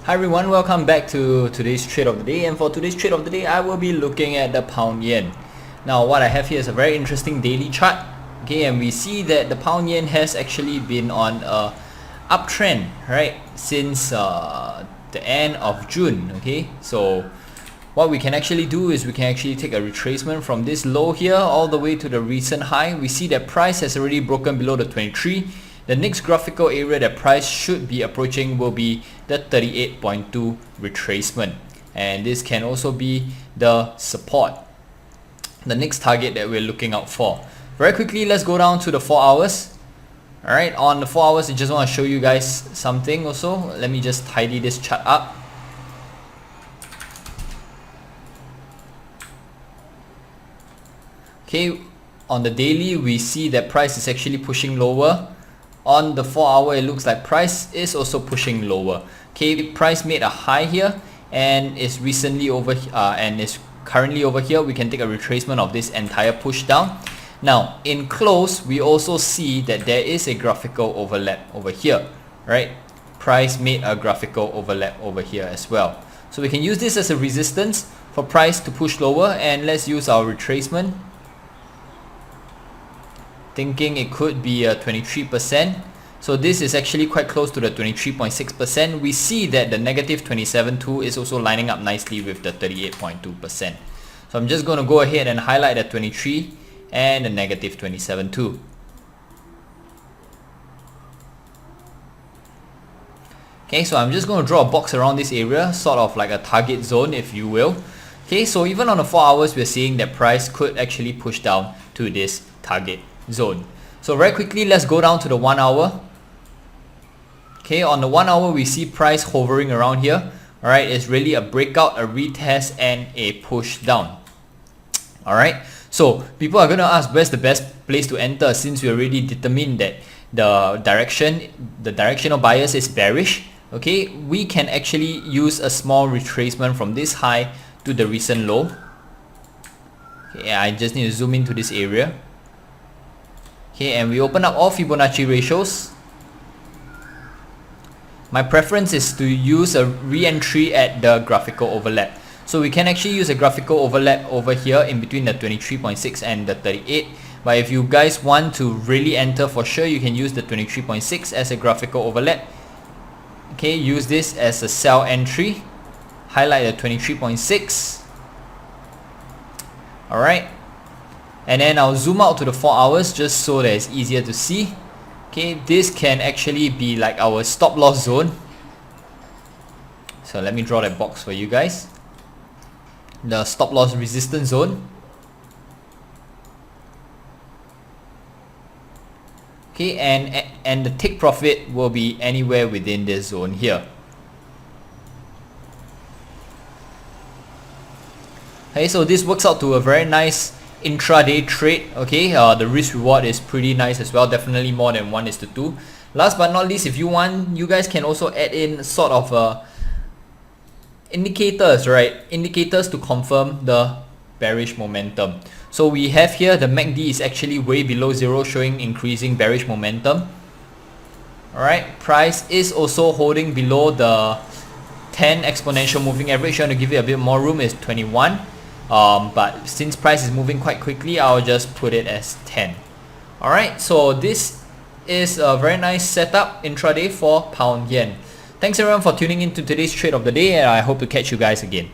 Hi everyone, welcome back to today's trade of the day, and for today's trade of the day I will be looking at the pound yen. Now what I have here is a very interesting daily chart, okay, and we see that the pound yen has actually been on a uptrend, right, since the end of June. Okay, so what we can actually do is we can actually take a retracement from this low here all the way to the recent high. We see that price has already broken below the 23. The next graphical area that price should be approaching will be the 38.2 retracement, and this can also be the support, the next target that we're looking out for. Very quickly, let's go down to the 4 hours. Alright, on the 4 hours I just want to show you guys something also. Let me just tidy this chart up. Okay, on the daily we see that price is actually pushing lower. On the 4 hour it looks like price is also pushing lower. Okay, price made a high here and is recently over and is currently over here. We can take a retracement of this entire push down. Now in close we also see that there is a graphical overlap over here, right? Price made a graphical overlap over here as well. So we can use this as a resistance for price to push lower, and let's use our retracement, thinking it could be a 23%. So this is actually quite close to the 23.6%. We see that the negative 27.2 is also lining up nicely with the 38.2%. So I'm just going to go ahead and highlight the 23 and the negative 27.2. Okay, so I'm just going to draw a box around this area, sort of like a target zone if you will. Okay, so even on the 4 hours we're seeing that price could actually push down to this target zone. So very quickly, let's go down to the 1 hour. Okay, on the 1 hour we see price hovering around here. Alright, it's really a breakout, a retest, and a push down. Alright, so people are going to ask, where's the best place to enter, since we already determined that the directional bias is bearish. Okay, we can actually use a small retracement from this high to the recent low. Okay, I just need to zoom into this area. Okay, and we open up all Fibonacci ratios. My preference is to use a re-entry at the graphical overlap. So we can actually use a graphical overlap over here in between the 23.6 and the 38. But if you guys want to really enter for sure, you can use the 23.6 as a graphical overlap. Okay, use this as a sell entry. Highlight the 23.6. Alright. And then I'll zoom out to the 4 hours just so that it's easier to see. Okay, this can actually be like our stop loss zone. So let me draw that box for you guys. The stop loss resistance zone. Okay, and the take profit will be anywhere within this zone here. Okay, so this works out to a very nice intraday trade. Okay, the risk reward is pretty nice as well, definitely more than 1:2. Last but not least, if you want, you guys can also add in sort of indicators, right? Indicators to confirm the bearish momentum. So we have here the MACD is actually way below zero, showing increasing bearish momentum. Alright, price is also holding below the 10 exponential moving average. You want to give it a bit more room, is 21. But since price is moving quite quickly, I'll just put it as 10. Alright, so this is a very nice setup intraday for pound yen. Thanks everyone for tuning in to today's trade of the day, and I hope to catch you guys again.